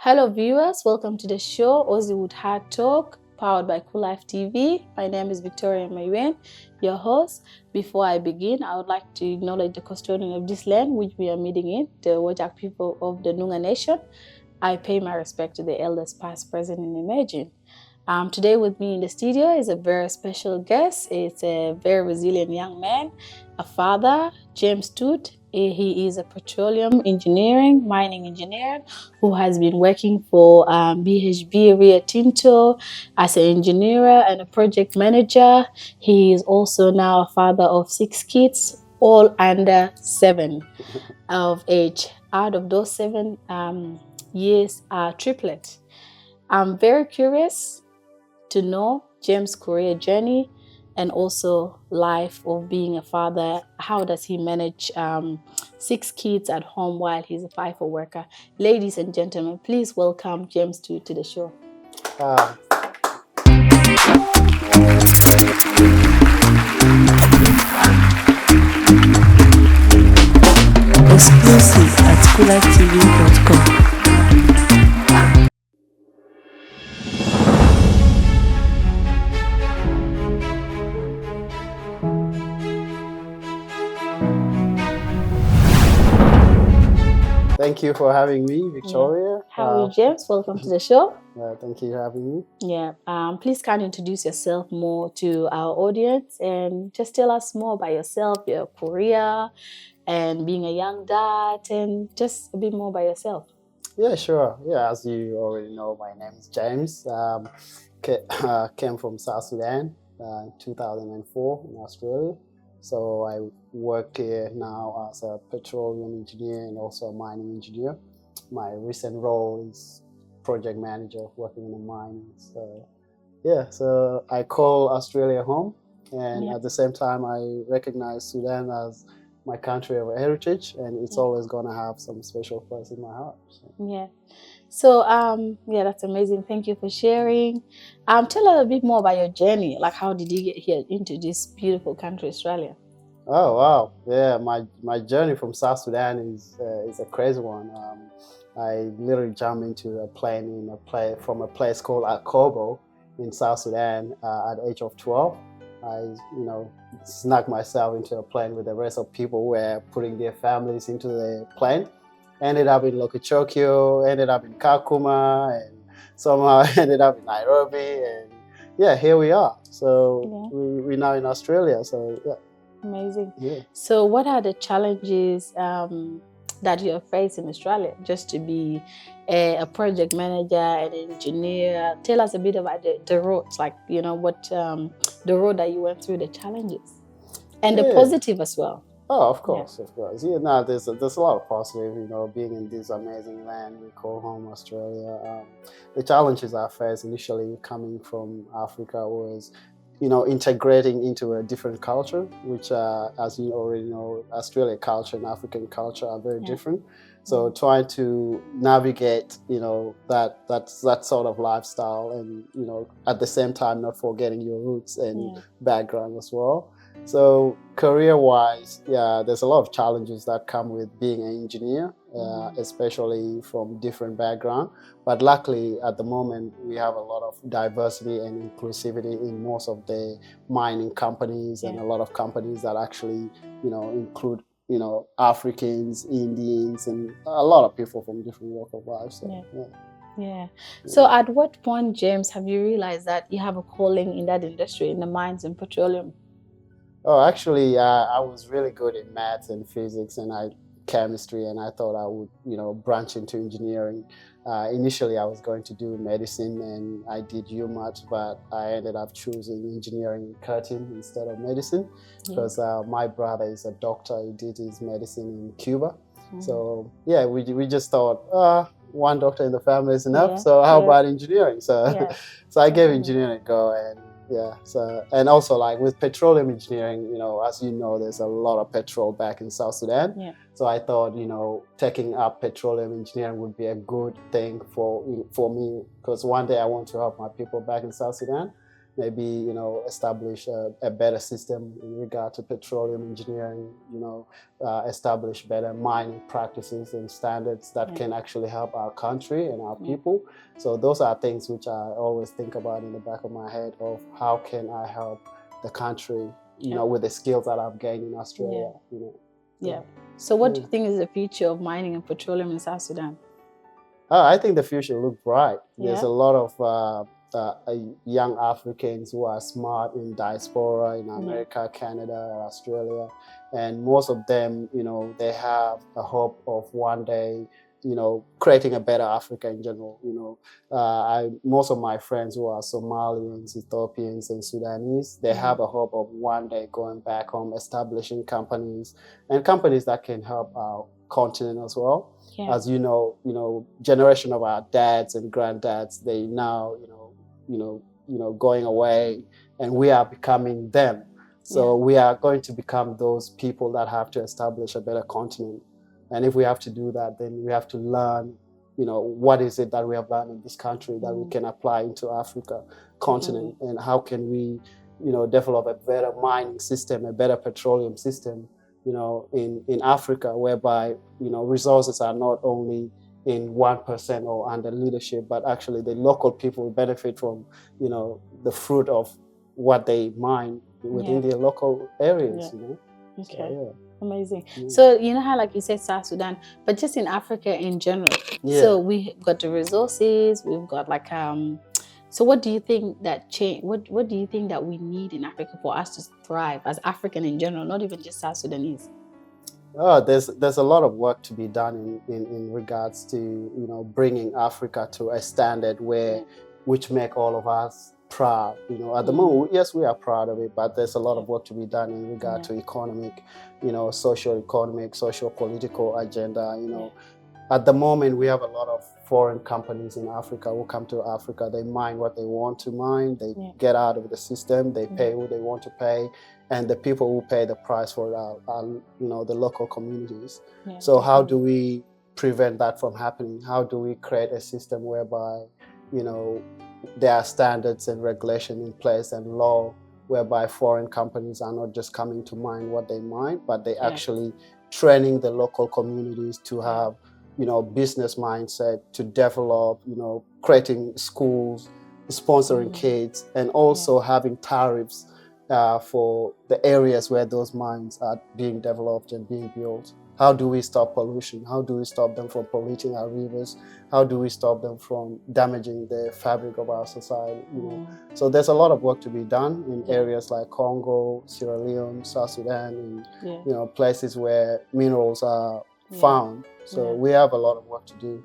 Hello viewers, welcome to the show Aussiewood Hard Talk, powered by KoollifeTV. My name is Victoria Mayuen, your host. Before I begin, I would like to acknowledge the custodian of this land which we are meeting in, the Wajak people of the Noongar Nation. I pay my respect to the elders past, present, and emerging. Today with me in the studio is a very special guest. It's a very resilient young man, a father, James Toot. He is a petroleum engineering, mining engineer who has been working for BHP and RIO Tinto as an engineer and a project manager. He is also now a father of 6 kids, all under 7 of age. Out of those 7 years are triplets. I'm very curious to know James' career journey and also life of being a father. How does he manage 6 kids at home while he's a FiFo worker? Ladies and gentlemen, please welcome James to the show. Exclusive at koollifetv.com. Thank you for having me, Victoria. How are you, James? Welcome to the show. Thank you for having me. Yeah. Please kind of introduce yourself more to our audience and just tell us more about yourself, your career, and being a young dad, and just a bit more about yourself. Yeah, sure. Yeah, as you already know, my name is James. Came from South Sudan in 2004 in Australia. So I work here now as a petroleum engineer and also a mining engineer. My recent role is project manager working in a mine. So yeah, so I call Australia home, and at the same time I recognize Sudan as my country of heritage, and it's always gonna have some special place in my heart. So. Yeah. So that's amazing. Thank you for sharing. Tell us a bit more about your journey. Like, how did you get here into this beautiful country, Australia? Oh wow, yeah. My journey from South Sudan is a crazy one. I literally jumped into a plane from a place called Akobo in South Sudan at the age of 12. I snuck myself into a plane with the rest of people who were putting their families into the plane. Ended up in Lokichokyo, ended up in Kakuma, and somehow ended up in Nairobi, and yeah, here we are. So we're now in Australia. So yeah. Amazing. Yeah. So what are the challenges that you have faced in Australia just to be a project manager, an engineer? Tell us a bit about the roads, like, what the road that you went through, the challenges, and the positive as well. Oh, of course, of course. Yeah, no, there's a lot of positive, being in this amazing land we call home, Australia. The challenges I faced initially coming from Africa was, integrating into a different culture, which, as you already know, Australian culture and African culture are very different. So trying to navigate, that sort of lifestyle, and at the same time not forgetting your roots and background as well. So career-wise, there's a lot of challenges that come with being an engineer, especially from different background. But luckily, at the moment, we have a lot of diversity and inclusivity in most of the mining companies, and a lot of companies that actually, include, Africans, Indians, and a lot of people from different walks of life. So, So at what point, James, have you realized that you have a calling in that industry, in the mines and petroleum? Oh, actually, I was really good in maths and physics and chemistry, and I thought I would, branch into engineering. Initially, I was going to do medicine, and I did UMath, but I ended up choosing engineering in Curtin instead of medicine because my brother is a doctor. He did his medicine in Cuba. So yeah, we just thought, one doctor in the family is enough. So how about engineering? So so I gave engineering a go, and and also, like, with petroleum engineering, as you know, there's a lot of petrol back in South Sudan. So I thought, taking up petroleum engineering would be a good thing for me, because one day I want to help my people back in South Sudan. maybe, you know, establish a better system in regard to petroleum engineering, you know, establish better mining practices and standards that can actually help our country and our people. So those are things which I always think about in the back of my head of how can I help the country, you know, with the skills that I've gained in Australia, you know. Yeah. So what do you think is the future of mining and petroleum in South Sudan? I think the future looks bright. There's a lot of young Africans who are smart in diaspora in America, Canada, Australia, and most of them, you know, they have a hope of one day, you know, creating a better Africa in general. You know, most of my friends who are Somalians, Ethiopians, and Sudanese, they have a hope of one day going back home, establishing companies, and companies that can help our continent as well. As you know, generation of our dads and granddads, they now, going away, and we are becoming them. So we are going to become those people that have to establish a better continent. And if we have to do that, then we have to learn, you know, what is it that we have learned in this country that we can apply into Africa continent, and how can we, you know, develop a better mining system, a better petroleum system, you know, in Africa, whereby, you know, resources are not only in 1% or under leadership, but actually the local people benefit from, you know, the fruit of what they mine within their local areas, you know. Okay. So, amazing. So, you know how, like you said, South Sudan, but just in Africa in general. So we've got the resources, we've got like, so what do you think that change? What do you think that we need in Africa for us to thrive as African in general, not even just South Sudanese? There's a lot of work to be done in regards to, you know, bringing Africa to a standard which make all of us proud. You know, at the moment, yes, we are proud of it, but there's a lot of work to be done in regard to economic, you know, socio-economic, socio-political agenda. You know, at the moment, we have a lot of foreign companies in Africa who come to Africa. They mine what they want to mine. They get out of the system. They pay who they want to pay. And the people who pay the price for it are, you know, the local communities. So how do we prevent that from happening? How do we create a system whereby, you know, there are standards and regulation in place and law whereby foreign companies are not just coming to mine what they mine, but they actually training the local communities to have, you know, business mindset, to develop, you know, creating schools, sponsoring kids, and also having tariffs for the areas where those mines are being developed and being built. How do we stop pollution? How do we stop them from polluting our rivers? How do we stop them from damaging the fabric of our society? You know? So there's a lot of work to be done in areas like Congo, Sierra Leone, South Sudan, and you know, places where minerals are found. So we have a lot of work to do.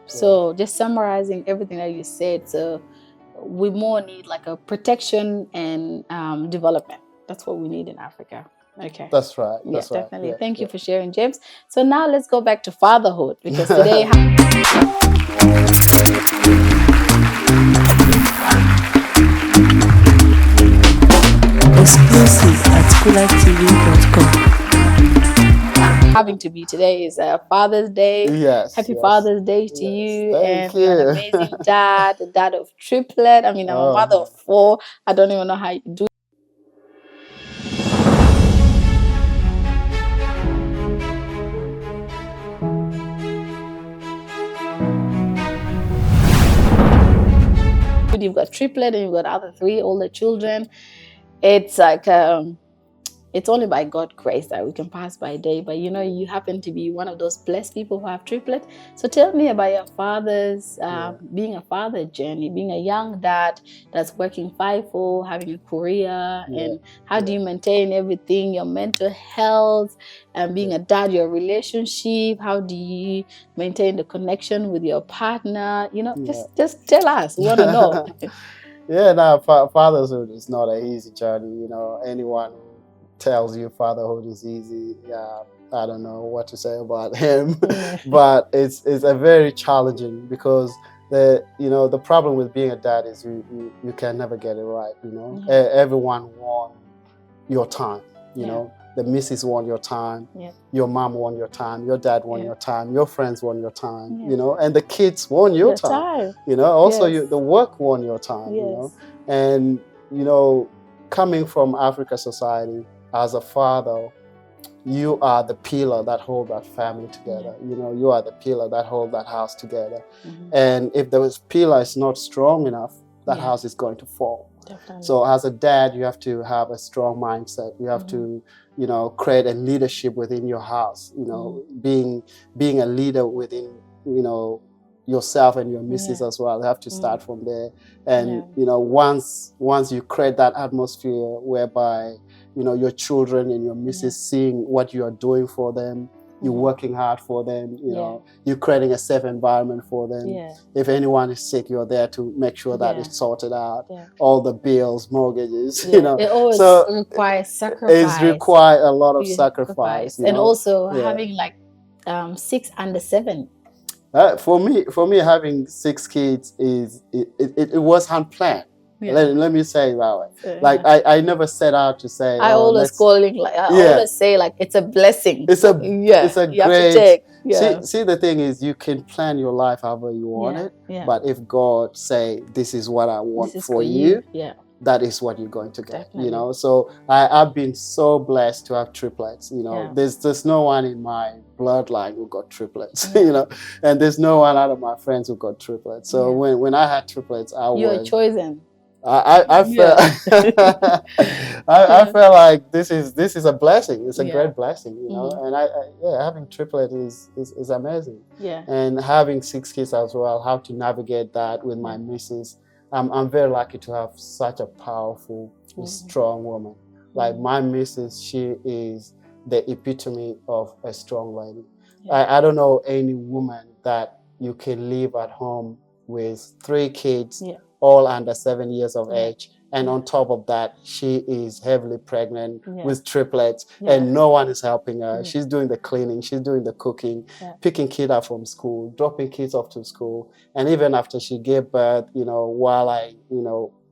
So just summarizing everything that you said, so we more need like a protection and development. That's what we need in Africa. Okay. That's right. That's right. Definitely. Thank you for sharing, James. So now let's go back to fatherhood, because today exclusive at KoollifeTV.com. having to be today is Father's Day. Happy Father's Day to you. Thank and you. You're an amazing dad, a dad of triplet. I mean, I'm a mother of 4. I don't even know how you do it. You've got triplet and you've got other 3 older children. It's like it's only by God's grace that we can pass by day. But you know, you happen to be one of those blessed people who have triplet. So tell me about your father's being a father journey, being a young dad that's working FiFo, having a career, and how do you maintain everything, your mental health, and being a dad, your relationship, how do you maintain the connection with your partner? You know, just tell us. We want to know. Fatherhood is not an easy journey. You know, anyone who tells you fatherhood is easy, I don't know what to say about him. But it's a very challenging, because the problem with being a dad is you can never get it right. You know, everyone wants your time. You know, the missus want your time, your mom want your time, your dad want your time, your friends want your time. You know, and the kids want your time. You know, also the work want your time. You know, and you know, coming from Africa society, as a father, you are the pillar that hold that family together. You know, you are the pillar that hold that house together. And if the pillar is not strong enough, that house is going to fall. Definitely. So as a dad, you have to have a strong mindset. You have to, you know, create a leadership within your house. You know, being a leader within, you know, yourself and your missus as well. You have to start from there. And you know, once you create that atmosphere whereby, you know, your children and your missus seeing what you are doing for them, you're working hard for them, you know, you're creating a safe environment for them. If anyone is sick, you're there to make sure that it's sorted out. All the bills, mortgages, you know. It always so requires sacrifice. It's required a lot of sacrifice. You and know? also having like 6 under 7. For me, having 6 kids it was unplanned. Let me say it that way. Like I never set out to say. I always always say like it's a blessing. It's a great. Take, See, the thing is, you can plan your life however you want it. But if God say this is what I want for you, that is what you're going to get. Definitely. You know. So I've been so blessed to have triplets. You know, there's no one in my bloodline who got triplets. You know, and there's no one out of my friends who got triplets. So when I had triplets, you were chosen. I felt I felt like this is a blessing. It's a great blessing, you know. And I having triplets is amazing. And having 6 kids as well, how to navigate that with my missus. I'm very lucky to have such a powerful, strong woman. Like my missus, she is the epitome of a strong lady. I don't know any woman that you can live at home with 3 kids. All under 7 years of age, and on top of that, she is heavily pregnant with triplets, and no one is helping her. She's doing the cleaning, she's doing the cooking, picking kids up from school, dropping kids off to school, and even after she gave birth, you know, while I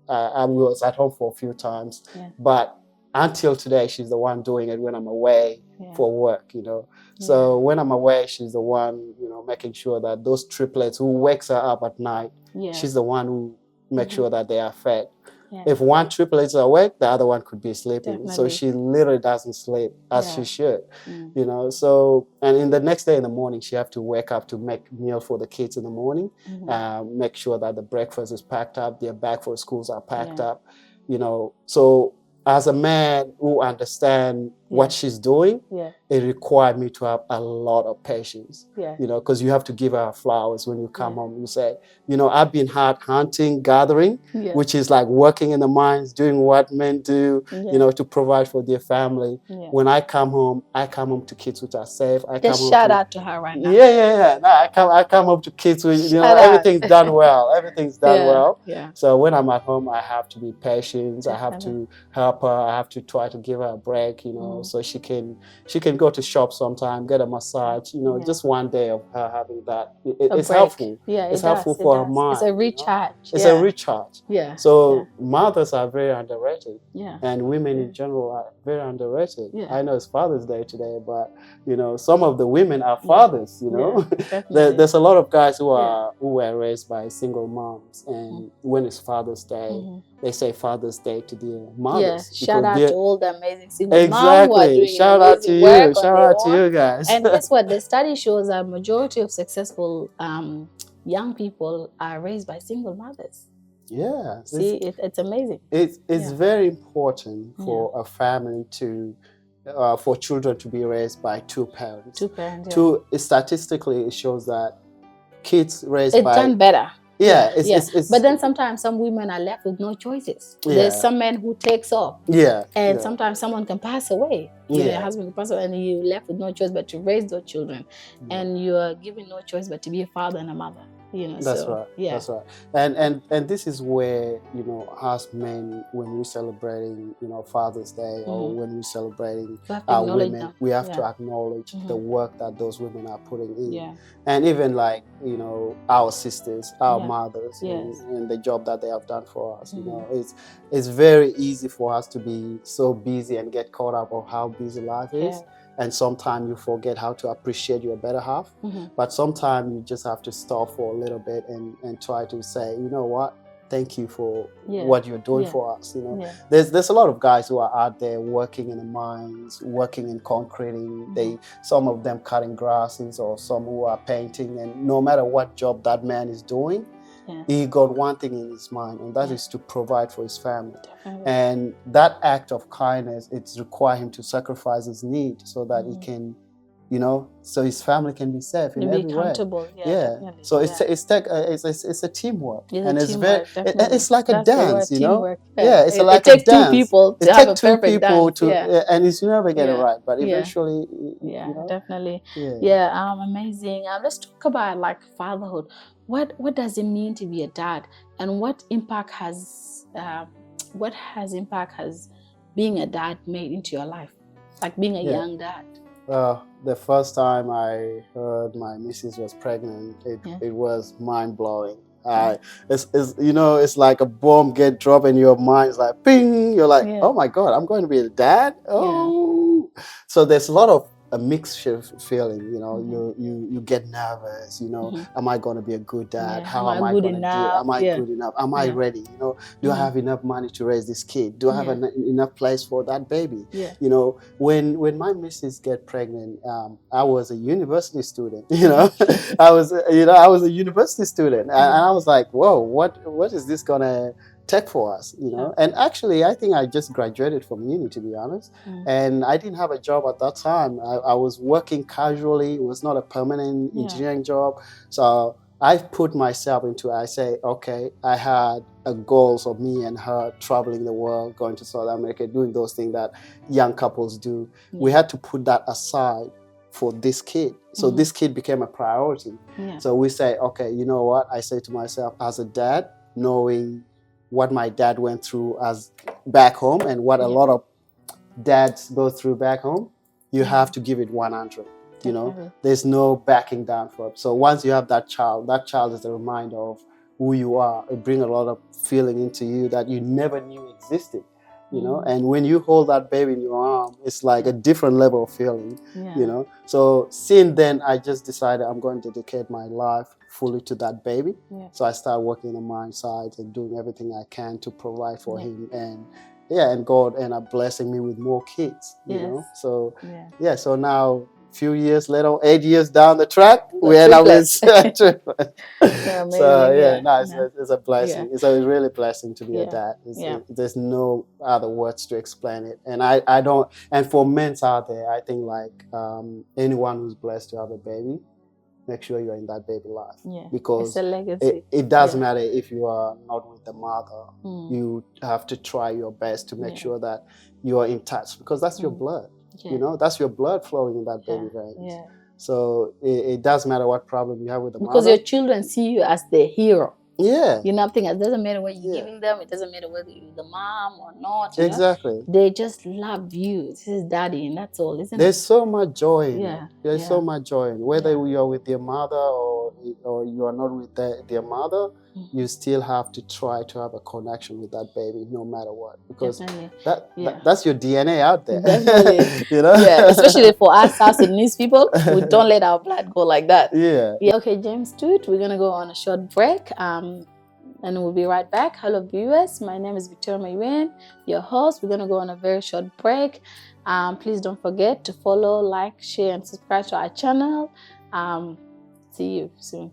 was at home for a few times, but until today, she's the one doing it when I'm away for work, you know. So when I'm away, she's the one, you know, making sure that those triplets who wakes her up at night, she's the one who make sure that they are fed. If one triplet is awake, the other one could be sleeping. Definitely. So she literally doesn't sleep as she should, you know. So, and in the next day in the morning, she have to wake up to make meal for the kids in the morning, make sure that the breakfast is packed up, their bag for schools are packed up, you know. So as a man who understand what she's doing, it required me to have a lot of patience, you know, because you have to give her flowers when you come home. You say, you know, I've been hard hunting, gathering, which is like working in the mines, doing what men do, you know, to provide for their family. When I come home to kids which are safe. Just shout out to her right now. No, I come home to kids with, you know, everything's done well. Everything's done well. So when I'm at home, I have to be patient. I have to help her. I have to try to give her a break, you know, so she can go to shop sometime, get a massage, you know, just one day of her having that. It's helpful. It's helpful for her mind. It's a recharge. You know? It's a recharge. So mothers are very underrated. And women in general are very underrated. I know it's Father's Day today, but you know, some of the women are fathers, you know. There's a lot of guys who were raised by single moms, and when it's Father's Day, they say Father's Day to their mothers. Shout out to all the amazing single moms who are doing Shout out to you. Shout out to you guys. And guess what? The study shows that majority of successful young people are raised by single mothers. See, it's amazing. It's very important for a family to for children to be raised by 2 parents. Statistically, it shows that kids raised by... It's done better. It's but then sometimes some women are left with no choices. There's some men who takes off. And sometimes someone can pass away. Your husband can pass away, and you're left with no choice but to raise those children. And you're given no choice but to be a father and a mother. You know, that's right. That's right. And this is where, you know, as men, when we're celebrating, you know, Father's Day, or when we're celebrating our women, we have to acknowledge the work that those women are putting in. And even like, you know, our sisters, our mothers, and the job that they have done for us. You know, it's very easy for us to be so busy and get caught up on how busy life is. And sometimes you forget how to appreciate your better half. But sometimes you just have to stop for a little bit and try to say, you know what, thank you for Yeah. what you're doing Yeah. for us. You know, Yeah. there's a lot of guys who are out there working in the mines, working in concreting. Some of them cutting grasses, or some who are painting. And no matter what job that man is doing, he got one thing in his mind, and that is to provide for his family. Definitely. And that act of kindness, it's require him to sacrifice his need so that he can, you know, so his family can be safe in every way. Yeah. So it's a teamwork, and it's teamwork, it's like a That's dance, the word, you know. teamwork. Yeah, it's it like takes a dance. two people to have a perfect dance. And you never get it right, but Yeah. eventually, Yeah, you know? definitely. Yeah, amazing. Let's talk about like fatherhood. What does it mean to be a dad, and what impact has being a dad made into your life, like being a young dad? The first time I heard my missus was pregnant, it was mind blowing. It's you know, it's like a bomb get dropped in your mind. It's like ping. You're like, oh my God, I'm going to be a dad. Oh, so there's a lot of a mixed feeling. You know, you get nervous. You know, am I going to be a good dad? How am I going to do? Am I good enough? Am I ready? You know, do I have enough money to raise this kid? Do I have enough place for that baby? You know, when my missus get pregnant, I was a university student. You know, I was a university student, and I was like, whoa, what is this gonna take for us, you know? And actually, I think I just graduated from uni, to be honest, and I didn't have a job at that time. I was working casually. It was not a permanent engineering job. So I put myself into it. I say, okay, I had goals of me and her traveling the world, going to South America, doing those things that young couples do. We had to put that aside for this kid. So this kid became a priority. So we say, okay, you know what? I say to myself, as a dad, knowing what my dad went through as back home and what a lot of dads go through back home, you have to give it 100. You know, there's no backing down for it. So once you have that child is a reminder of who you are. It brings a lot of feeling into you that you never knew existed. You know, and when you hold that baby in your arm, it's like a different level of feeling, you know. So since then, I just decided I'm going to dedicate my life fully to that baby. So I started working in the mine side and doing everything I can to provide for him. And God ended up blessing me with more kids, you know. So, so now, few years later, 8 years down the track, we end up with triplets. It's a blessing. It's a really blessing to be a dad. There's no other words to explain it. And I don't, and for men out there, I think like anyone who's blessed to have a baby, make sure you're in that baby life. Because it's a legacy. It doesn't matter if you are not with the mother. You have to try your best to make sure that you are in touch, because that's your blood. You know, that's your blood flowing in that baby veins. So it doesn't matter what problem you have with the mother. Because your children see you as the hero. You know, it doesn't matter what you're giving them. It doesn't matter whether you're the mom or not. Exactly. Know? They just love you. This is daddy, and that's all, isn't it? There's so much joy in it. There's so much joy in it. Whether you're with your mother or you are not with their mother, you still have to try to have a connection with that baby no matter what. Because that's your DNA out there. Definitely. You know? Especially for us Sudanese people, we don't let our blood go like that. Okay, James Toot, we're going to go on a short break. And we'll be right back. Hello viewers, my name is Victoria Mayuen, your host. We're going to go on a very short break. Please don't forget to follow, like, share, and subscribe to our channel. See you soon.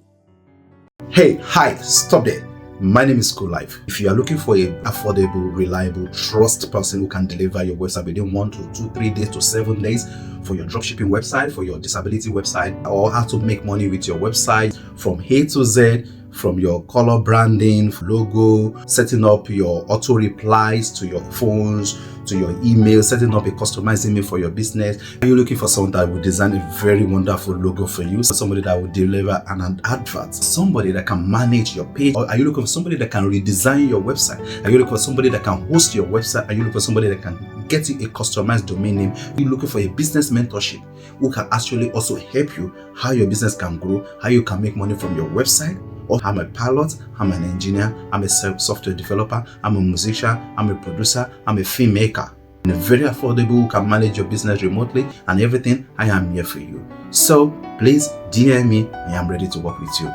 Hey, hi, stop there. My name is Koollife. If you are looking for an affordable, reliable, trust person who can deliver your website within 1 to 2, 3 days to 7 days for your dropshipping website, for your disability website, or how to make money with your website from A to Z, from your color branding, logo, setting up your auto replies to your phones, to your email, setting up a customized email for your business. Are you looking for someone that will design a very wonderful logo for you? Somebody that will deliver an advert? Somebody that can manage your page? Or are you looking for somebody that can redesign your website? Are you looking for somebody that can host your website? Are you looking for somebody that can get you a customized domain name? Are you looking for a business mentorship who can actually also help you how your business can grow, how you can make money from your website? Or I'm a pilot, I'm an engineer, I'm a software developer, I'm a musician, I'm a producer, I'm a filmmaker. And very affordable, who can manage your business remotely and everything. I am here for you. So please DM me, I am ready to work with you.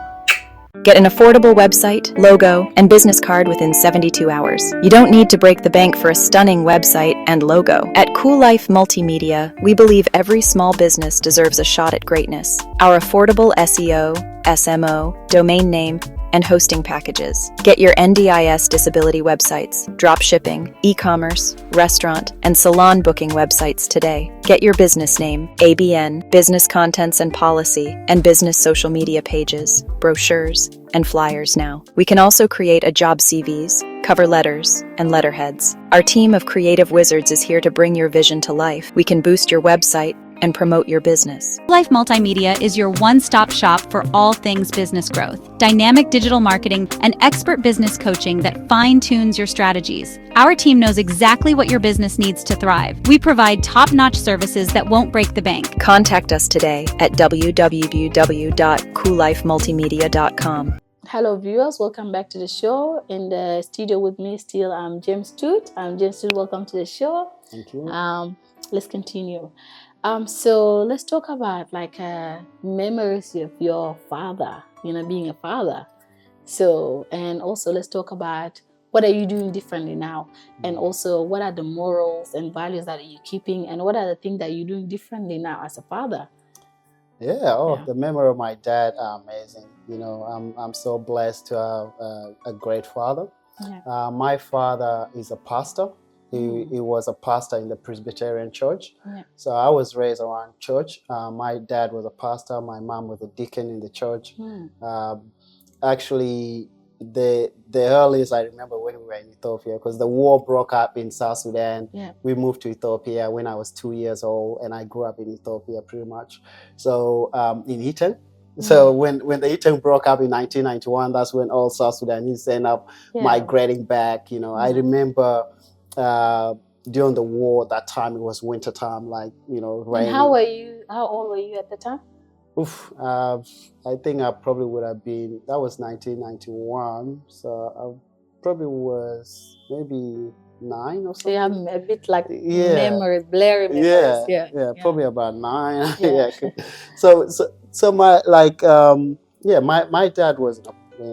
Get an affordable website, logo, and business card within 72 hours. You don't need to break the bank for a stunning website and logo. At KoollifeTV Multimedia, we believe every small business deserves a shot at greatness. Our affordable SEO, SMO, domain name, and hosting packages. Get your NDIS disability websites, drop shipping, e-commerce, restaurant, and salon booking websites today. Get your business name, ABN, business contents and policy, and business social media pages, brochures, and flyers now. We can also create a job CVs, cover letters, and letterheads. Our team of creative wizards is here to bring your vision to life. We can boost your website and promote your business. Koollife Multimedia is your one-stop shop for all things business growth, dynamic digital marketing, and expert business coaching that fine-tunes your strategies. Our team knows exactly what your business needs to thrive. We provide top-notch services that won't break the bank. Contact us today at www.koollifemultimedia.com. Hello viewers, welcome back to the show. In the studio with me still, I'm James Toot. James Toot, welcome to the show. Thank you. Let's continue. So let's talk about memories of your father, being a father. So, and also let's talk about what are you doing differently now? And also what are the morals and values that you're keeping, and what are the things that you're doing differently now as a father? The memory of my dad are amazing. I'm so blessed to have a great father. Yeah. My father is a pastor. He was a pastor in the Presbyterian church. Yeah. So I was raised around church. My dad was a pastor. My mom was a deacon in the church. Actually, the earliest I remember when we were in Ethiopia, because the war broke up in South Sudan. Yeah. We moved to Ethiopia when I was 2 years old, and I grew up in Ethiopia pretty much. So in Eton. So when the Eton broke up in 1991, that's when all South Sudanese ended up migrating back. I remember during the war, that time it was winter time, raining. And how old were you at the time? I think I probably would have been, that was 1991, so I probably was maybe 9 or something. So you have a bit memories, blurry memories. Yeah, probably about 9. Yeah. So my my dad was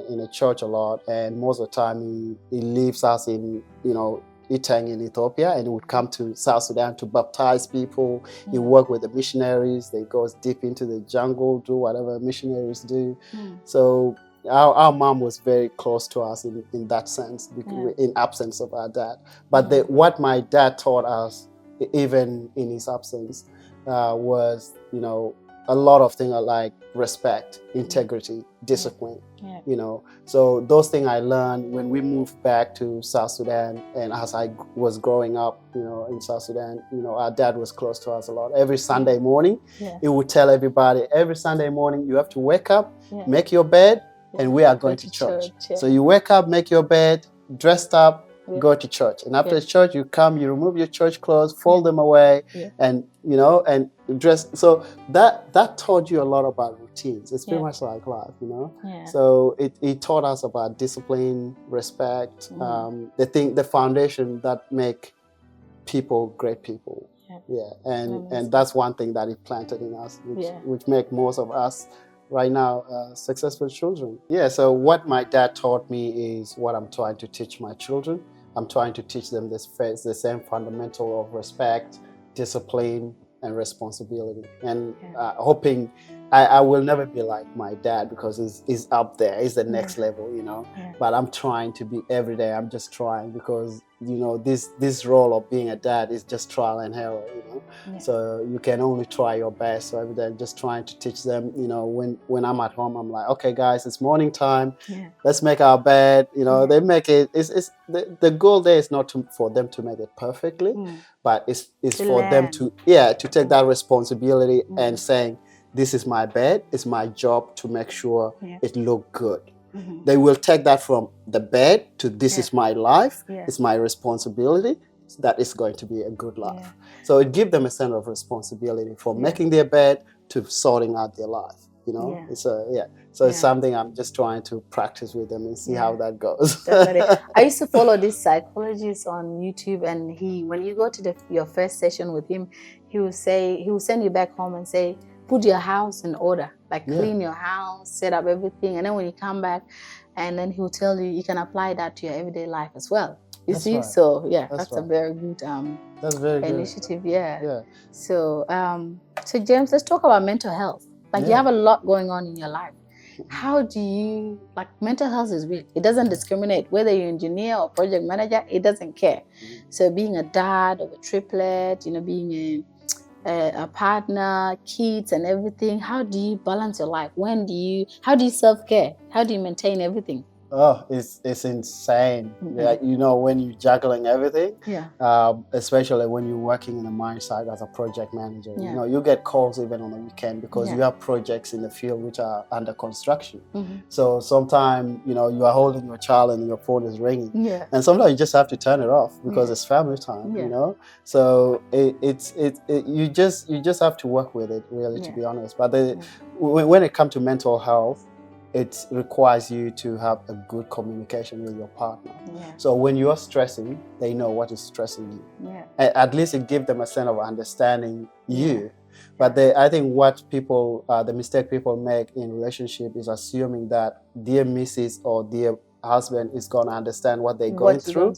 in a church a lot, and most of the time he leaves us in Itang in Ethiopia, and he would come to South Sudan to baptize people. He worked with the missionaries. They go deep into the jungle, do whatever missionaries do. So our mom was very close to us in that sense, in absence of our dad. But what my dad taught us, even in his absence, was a lot of things like respect, integrity, discipline. So those things I learned when we moved back to South Sudan, and as I was growing up, in South Sudan, our dad was close to us a lot. Every Sunday morning, he would tell everybody, every Sunday morning, you have to wake up, make your bed, and we are going to church. So you wake up, make your bed, dressed up, go to church. And after church, you come, you remove your church clothes, fold them away, and and dress. So that taught you a lot about routines. It's pretty much like life, So it taught us about discipline, respect, the foundation that make people great people. And that's one thing that it planted in us, which make most of us right now successful children. So what my dad taught me is what I'm trying to teach my children. I'm trying to teach them the same fundamental of respect, discipline, and responsibility. And hoping I will never be like my dad, because he's up there, he's the next level, But I'm trying to be every day. I'm just trying, because this role of being a dad is just trial and error, So you can only try your best. So every day I'm just trying to teach them, when I'm at home, I'm like, okay guys, it's morning time. Let's make our bed. They make it. It's the goal there is not for them to make it perfectly, but it's for them to take that responsibility and saying, this is my bed, it's my job to make sure it look good. They will take that from the bed to this is my life, it's my responsibility, that is going to be a good life. So it gives them a sense of responsibility from making their bed to sorting out their life. It's something I'm just trying to practice with them and see how that goes. I used to follow this psychologist on YouTube, and when you go to your first session with him, he will send you back home and say, put your house in order, like Yeah. clean your house, set up everything, and then when you come back, and then he will tell you you can apply that to your everyday life as well. You That's see, right. so yeah, That's that's a right. very good That's very good. initiative. Yeah. Yeah. So so James, let's talk about mental health. Like you Yeah. have a lot going on in your life. How do you, like, mental health is real. It doesn't discriminate whether you're engineer or project manager. It doesn't care. So being a dad of a triplet, you know, being a partner, kids, and everything. How do you balance your life? How do you self-care? How do you maintain everything? Oh, it's insane. Like, you know, when you're juggling everything, especially when you're working in a mine site as a project manager, you know, you get calls even on the weekend because you have projects in the field which are under construction. So sometimes, you know, you are holding your child and your phone is ringing, and sometimes you just have to turn it off because it's family time, you know. So you just have to work with it, really, to be honest. But when it comes to mental health, it requires you to have a good communication with your partner. So when you're stressing, they know what is stressing you. At least it gives them a sense of understanding you. But I think what people, the mistake people make in relationship is assuming that dear Mrs. or dear husband is going to understand what they're going through.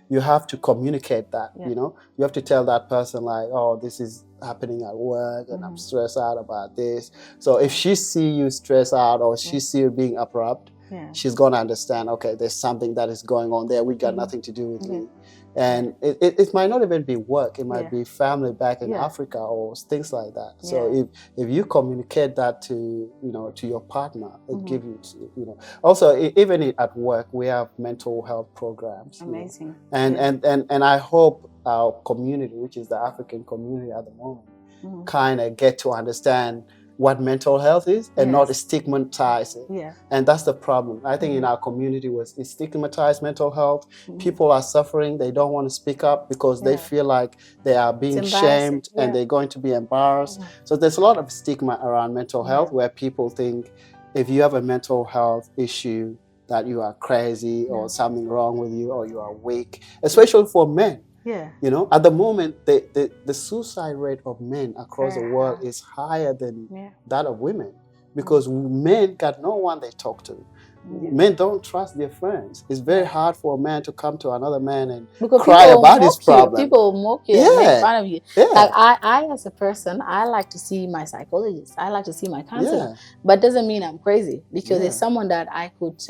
You have to communicate that, you know. You have to tell that person, like, oh, this is happening at work and I'm stressed out about this. So if she see you stressed out or she see you being abrupt, she's going to understand, okay, there's something that is going on there. We got nothing to do with me. And it might not even be work. It might be family back in Africa or things like that. So if you communicate that to, you know, to your partner, it gives you, you know. Also, even at work, we have mental health programs. Amazing. You know? And I hope our community, which is the African community at the moment, kind of get to understand what mental health is and not stigmatize it. And that's the problem. I think in our community was stigmatized mental health. People are suffering. They don't want to speak up because they feel like they are being shamed and they're going to be embarrassed. So there's a lot of stigma around mental health where people think if you have a mental health issue that you are crazy or something wrong with you or you are weak, especially for men. You know, at the moment, the suicide rate of men across the world is higher than that of women because men got no one they talk to. Men don't trust their friends. It's very hard for a man to come to another man and cry about his problem. People mock you and make fun of you. Like I, as a person, I like to see my psychologist. I like to see my counselor. But doesn't mean I'm crazy because it's someone that I could,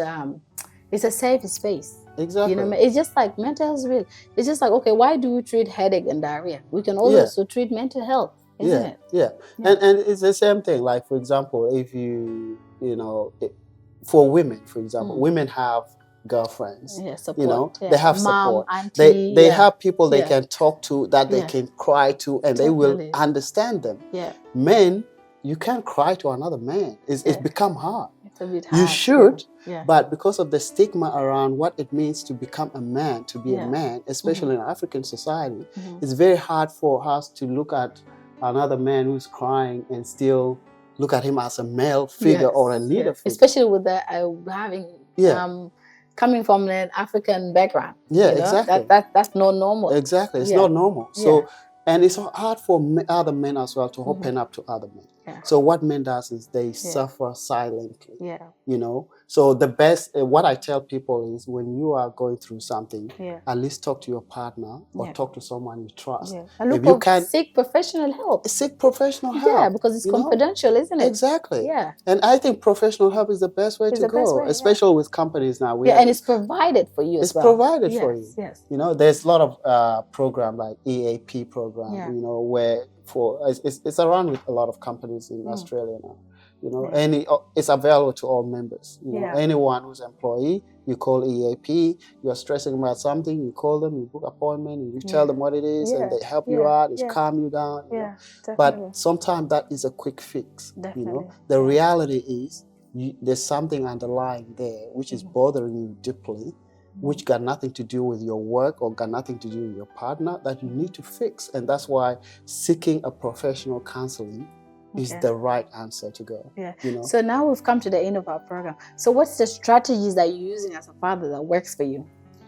it's a safe space. Exactly. You know, it's just like mental health is real. It's just like, okay, why do we treat headache and diarrhea? We can also treat mental health, isn't it? And it's the same thing. Like, for example, if you know, for women, for example, women have girlfriends. Support, you know, they have support. Mom, auntie, they have people they can talk to, that they can cry to, and they will understand them. Men, you can't cry to another man. It's become hard. It's a bit hard. You should, but because of the stigma around what it means to become a man, to be a man, especially in African society, it's very hard for us to look at another man who's crying and still look at him as a male figure or a leader figure. Especially with the having coming from an African background. Exactly. That's not normal. Exactly, it's not normal. So, and it's hard for other men as well to open up to other men. So what men does is they suffer silently. You know, so the best, what I tell people is when you are going through something, at least talk to your partner or talk to someone you trust. And look, you can seek professional help. Seek professional help. Yeah, because it's confidential, isn't it? Exactly. And I think professional help is the best way to go, especially with companies now. And it's provided for you as well. It's provided for you. You know, there's a lot of program like EAP program, you know, where it's around with a lot of companies in Australia now. You know, it's available to all members. You know, anyone who's employee, you call EAP. You're stressing about something, you call them, you book appointment, you tell them what it is, and they help you out. It's calm you down. You know? But sometimes that is a quick fix. You know, the reality is there's something underlying there which is bothering you deeply, which got nothing to do with your work or got nothing to do with your partner, that you need to fix. And that's why seeking a professional counseling is the right answer to go. You know? So now we've come to the end of our program. So what's the strategies that you're using as a father that works for you,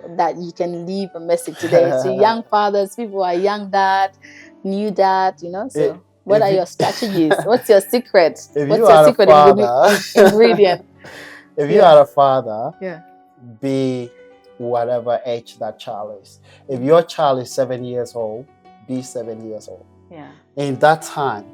that you can leave a message today to young fathers, people who are young dad, new dad, you know? So What are your strategies? What's your secret? If What's you your are secret a father, ingredient? if you are a father, Yeah. be whatever age that child is. If your child is 7 years old, be 7 years old. Yeah. In that time,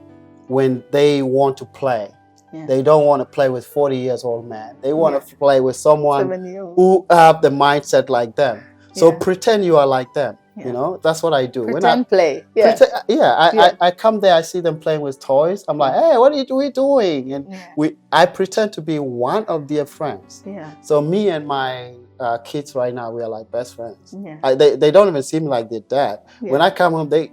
when they want to play, Yeah. they don't want to play with 40 years old man. They want to play with someone 7-year-old. who have the mindset like them. So Yeah. pretend you are like them. Yeah. You know, that's what I do. Pretend play. Yeah. I come there, I see them playing with toys. I'm like, hey, what are we doing? And I pretend to be one of their friends. Yeah. So me and my kids right now, we are like best friends. Yeah. They don't even see me like their dad. Yeah. When I come home, they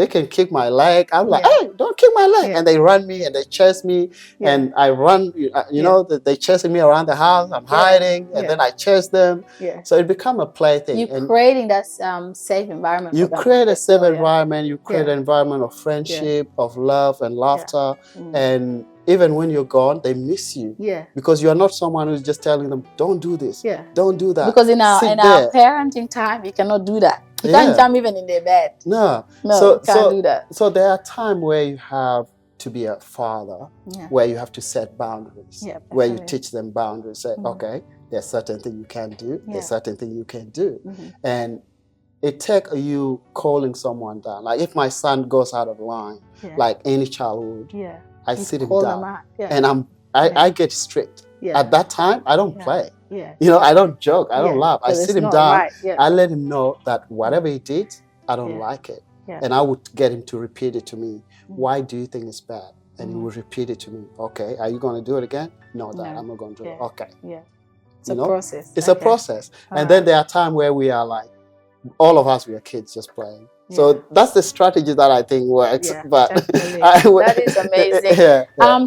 can kick my leg. I'm like, hey, don't kick my leg. Yeah. And they run me and they chase me. Yeah. And I run, you know, they chasing me around the house. I'm hiding and then I chase them. Yeah. So it become a play thing. You're creating that safe environment. You create a safe environment. You create an environment of friendship, of love and laughter. And even when you're gone, they miss you. Yeah. Because you are not someone who's just telling them, don't do this. Yeah. Don't do that. Because in our parenting time, you cannot do that. You can't jump even in their bed. No. You can't do that. So there are times where you have to be a father, where you have to set boundaries, where you teach them boundaries. Say, okay, there's certain things you can do, there's certain things you can do. And it takes you calling someone down. Like if my son goes out of line, like any child would, I sit him down and I get strict. At that time, I don't play. You know, I don't joke. I don't laugh. I sit him down. I let him know that whatever he did, I don't like it. And I would get him to repeat it to me. Why do you think it's bad? And he would repeat it to me. Okay, are you going to do it again? No, Dad, I'm not going to do it. Okay. Yeah. It's a process. It's a process. And then there are times where we are like, all of us, we are kids just playing. So that's the strategy that I think works. But that is amazing.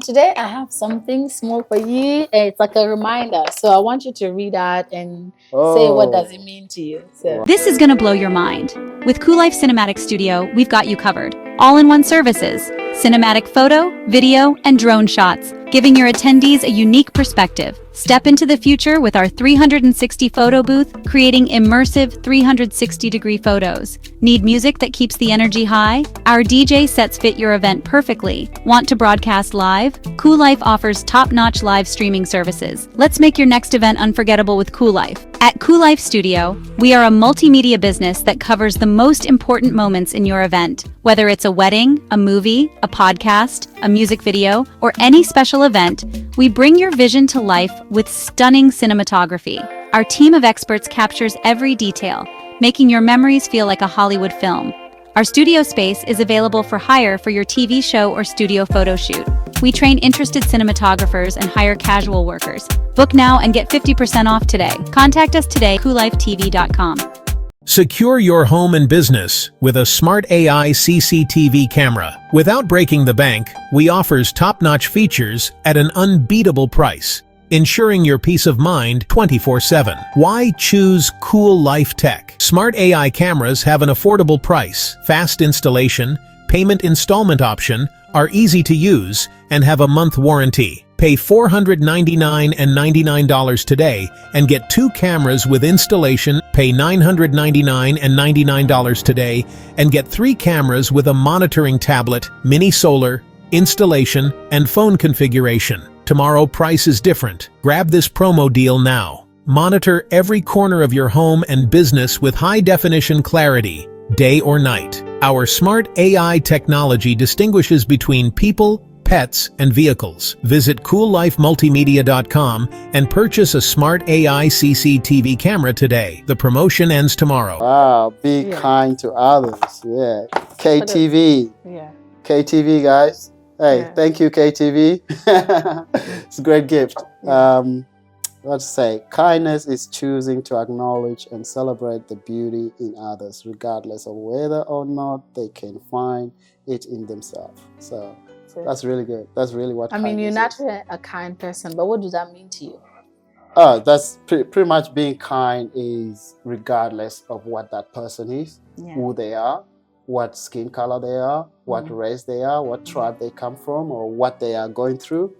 Today I have something small for you. It's like a reminder. So I want you to read out and say what does it mean to you. So. This is going to blow your mind. With Koollife Cinematic Studio, we've got you covered. All-in-one services, cinematic photo, video, and drone shots, giving your attendees a unique perspective. Step into the future with our 360 photo booth, creating immersive 360-degree photos. Need music that keeps the energy high? Our DJ sets fit your event perfectly. Want to broadcast live? Koollife offers top-notch live streaming services. Let's make your next event unforgettable with Koollife. At Koollife Studio, we are a multimedia business that covers the most important moments in your event. Whether it's a wedding, a movie, a podcast, a music video, or any special event, we bring your vision to life with stunning cinematography. Our team of experts captures every detail, making your memories feel like a Hollywood film. Our studio space is available for hire for your TV show or studio photo shoot. We train interested cinematographers and hire casual workers. Book now and get 50% off today. Contact us today, koollifetv.com. Secure your home and business with a smart AI CCTV camera. Without breaking the bank, we offers top-notch features at an unbeatable price, ensuring your peace of mind 24/7. Why choose Koollife Tech? Smart AI cameras have an affordable price, fast installation, payment installment option, are easy to use, and have a month warranty. Pay $499.99 today and get 2 cameras with installation. Pay $999.99 today and get 3 cameras with a monitoring tablet, mini solar, installation, and phone configuration. Tomorrow price is different. Grab this promo deal now. Monitor every corner of your home and business with high-definition clarity, day or night. Our smart AI technology distinguishes between people, pets, and vehicles. Visit koollifemultimedia.com and purchase a smart AI CCTV camera today. The promotion ends tomorrow. Wow, be kind to others. Yeah. KTV. KTV, guys. Hey, thank you, KTV. It's a great gift. Let's say kindness is choosing to acknowledge and celebrate the beauty in others, regardless of whether or not they can find it in themselves. So that's really good. That's really what I mean, you're naturally a kind person, but what does that mean to you? That's pretty much being kind is regardless of what that person is, who they are, what skin color they are, what race they are, what tribe they come from, or what they are going through,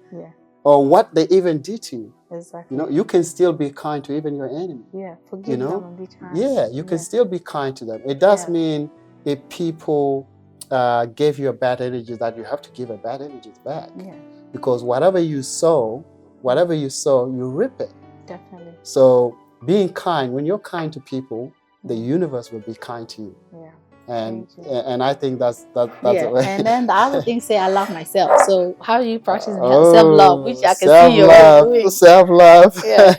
or what they even did to you. Exactly. You know, you can still be kind to even your enemy. Forgive them and be kind. You can still be kind to them. It does mean if people gave you a bad energy, that you have to give a bad energy back. Yeah. Because whatever you sow, you reap it. Definitely. So being kind, when you're kind to people, the universe will be kind to you. Yeah. And I think that's yeah. And then the other thing, say I love myself. So how are you practicing Oh, self-love, which I can see you're already doing? Self-love. Yeah.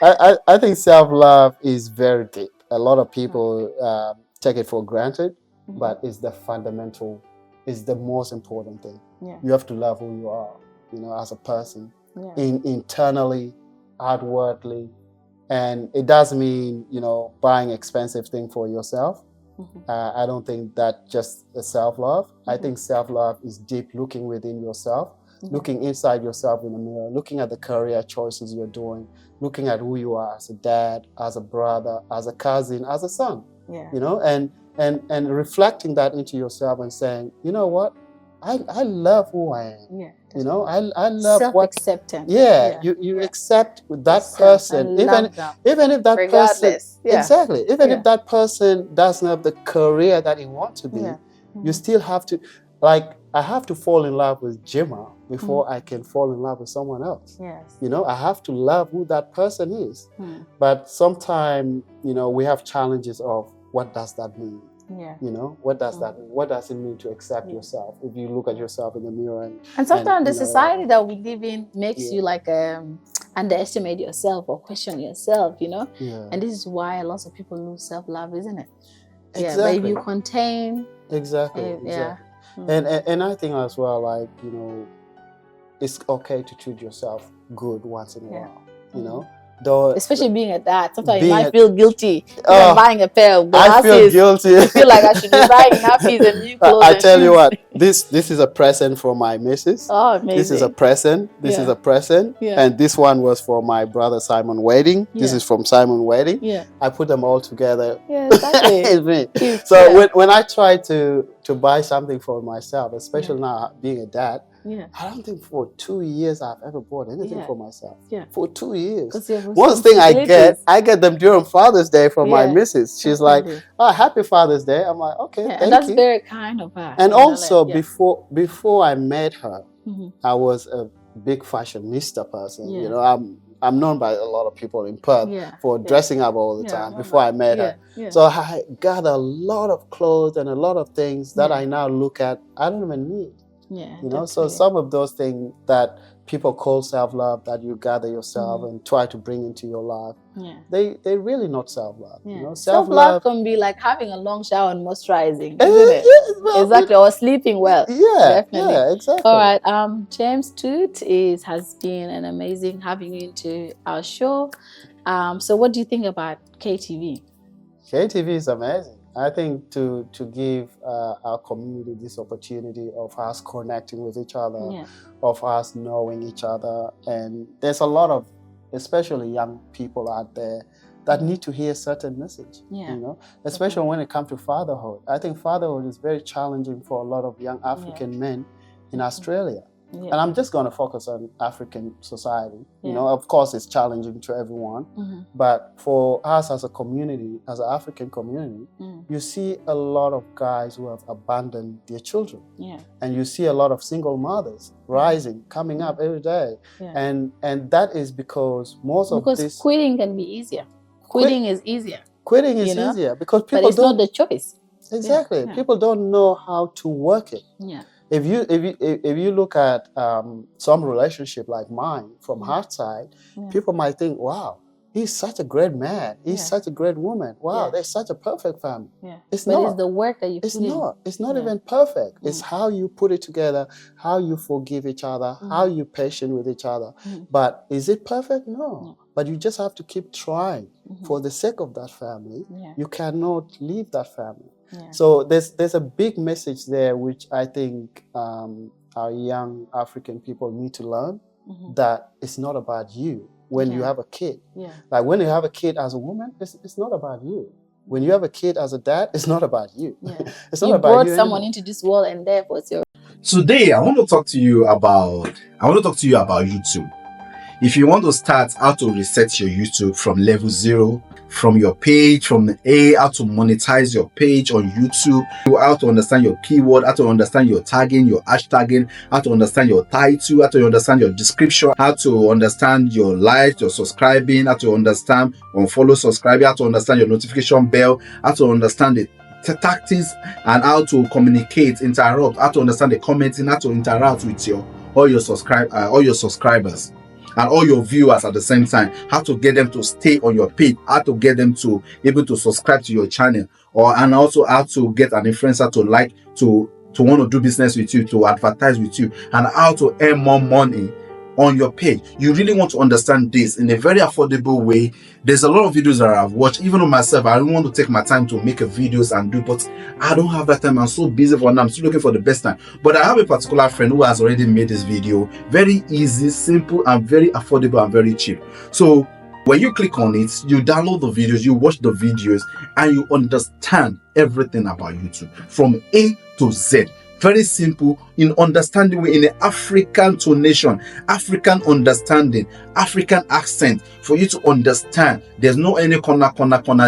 I think self-love is very deep. A lot of people take it for granted, but it's the fundamental, it's the most important thing. Yeah. You have to love who you are, as a person, Yeah. internally, outwardly. And it does mean, buying expensive things for yourself. I don't think that just a self-love. I think self-love is deep, looking within yourself, looking inside yourself in the mirror, looking at the career choices you're doing, looking at who you are as a dad, as a brother, as a cousin, as a son. Yeah. And reflecting that into yourself and saying, you know what, I love who I am. Yeah. I love self-acceptance. You accept that person, even if that person, exactly, even if that person doesn't have the career that he wants to be, you still have to, like, I have to fall in love with Jima before I can fall in love with someone else. Yes. I have to love who that person is. But sometimes, we have challenges of what does that mean? Yeah. What does that mean? What does it mean to accept yourself? If you look at yourself in the mirror and sometimes the society that we live in makes you like underestimate yourself or question yourself, and this is why lots of people lose self-love, isn't it? Exactly. Yeah, but if you contain exactly. And I think as well, like, it's okay to treat yourself good once in a while, Though, especially being a dad, sometimes you might feel guilty buying a pair of glasses. I feel guilty. I feel like I should be buying nappies and new clothes. I tell you what, this is a present for my missus. Oh, amazing. This is a present. This is a present. Yeah. And this one was for my brother Simon Wedding. Yeah. This is from Simon Wedding. Yeah. I put them all together. Yeah, exactly. It's me. So when I try to buy something for myself, especially now being a dad, I don't think for 2 years I've ever bought anything for myself. Yeah. For 2 years. One thing I get them during Father's Day from my missus. She's like, "Oh, happy Father's Day." I'm like, "Okay, thank and that's you." very kind of her. And also before I met her, I was a big fashionista person. I'm known by a lot of people in Perth for dressing up all the time before I met her. So I got a lot of clothes and a lot of things that I now look at, I don't even need. So some of those things that people call self-love, that you gather yourself and try to bring into your life, they're really not self-love. Self-love can be like having a long shower and moisturizing, isn't it? Well, exactly, or sleeping well. Yeah, definitely. Yeah, exactly. All right, James Toot has been an amazing having you into our show. So what do you think about KTV? KTV is amazing. I think to give our community this opportunity of us connecting with each other, of us knowing each other, and there's a lot of, especially young people out there that need to hear certain message. Especially when it comes to fatherhood. I think fatherhood is very challenging for a lot of young African men in Australia. And I'm just going to focus on African society. Of course, it's challenging to everyone. But for us as a community, as an African community, you see a lot of guys who have abandoned their children. And you see a lot of single mothers rising, coming up every day. And that is because because quitting can be easier. Quitting is easier. Quitting is easier because people but it's not the choice. Exactly. People don't know how to work it. If you look at some relationship like mine from her side, people might think, "Wow, he's such a great man. He's such a great woman. Wow, they're such a perfect family." It's not. It's the work that you put in. It's not even perfect. It's how you put it together, how you forgive each other, how you patient with each other. But is it perfect? No. But you just have to keep trying for the sake of that family. You cannot leave that family. So there's a big message there, which I think our young African people need to learn, that it's not about you when you have a kid. Like when you have a kid as a woman, it's not about you. When you have a kid as a dad, it's not about you. It's not you about brought you someone anymore. into this world, and therefore it's your. Today, I want to talk to you about YouTube. If you want to start how to reset your YouTube from level 0 from your page, from the how to monetize your page on YouTube, how to understand your keyword, how to understand your tagging, your hashtagging, how to understand your title, how to understand your description, how to understand your likes, your subscribing, how to understand unfollow, subscribe, how to understand your notification bell, how to understand the tactics and how to communicate, interrupt, how to understand the commenting, how to interact with all your subscribers and all your viewers at the same time, how to get them to stay on your page, how to get them to able to subscribe to your channel, and also how to get an influencer to want to do business with you, to advertise with you, and how to earn more money on your page. You really want to understand this in a very affordable way. There's a lot of videos that I've watched, even on myself. I don't want to take my time to make videos and do, but I don't have that time. I'm so busy for now. I'm still looking for the best time. But I have a particular friend who has already made this video very easy, simple, and very affordable and very cheap. So when you click on it, you download the videos, you watch the videos, and you understand everything about YouTube from A to Z. Very simple, in understanding way, in the African tonation, African understanding, African accent, for you to understand. There's no any corner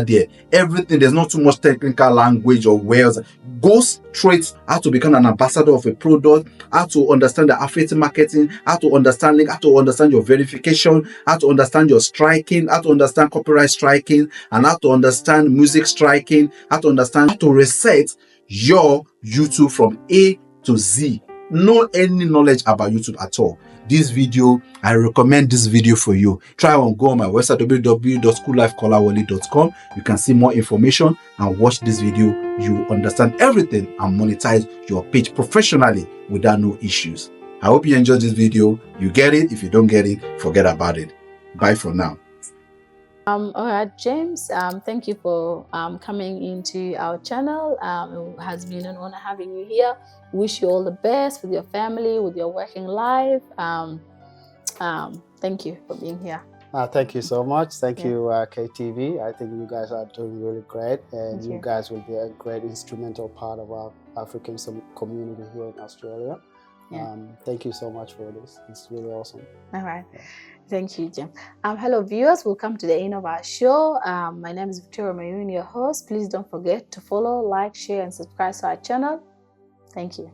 there. Everything, there's not too much technical language or words. Go straight how to become an ambassador of a product, how to understand the affiliate marketing, how to understand link, how to understand your verification, how to understand your striking, how to understand copyright striking, and how to understand music striking, how to understand how to reset your YouTube from A to Z. No any knowledge about YouTube at all. This video, I recommend this video for you. Try and go on my website www.koollifekolawole.com. You can see more information and watch this video. You understand everything and monetize your page professionally without no issues. I hope you enjoyed this video. You get it. If you don't get it, forget about it. Bye for now. All right, James, thank you for coming into our channel. It has been an honor having you here. Wish you all the best with your family, with your working life. Thank you for being here. Thank you so much. Thank you, KTV. I think you guys are doing really great, and you guys will be a great instrumental part of our African community here in Australia. Thank you so much for this. It's really awesome. All right. Thank you, Jim. Hello, viewers. Welcome to the end of our show. My name is Victoria Mayuen, your host. Please don't forget to follow, like, share, and subscribe to our channel. Thank you.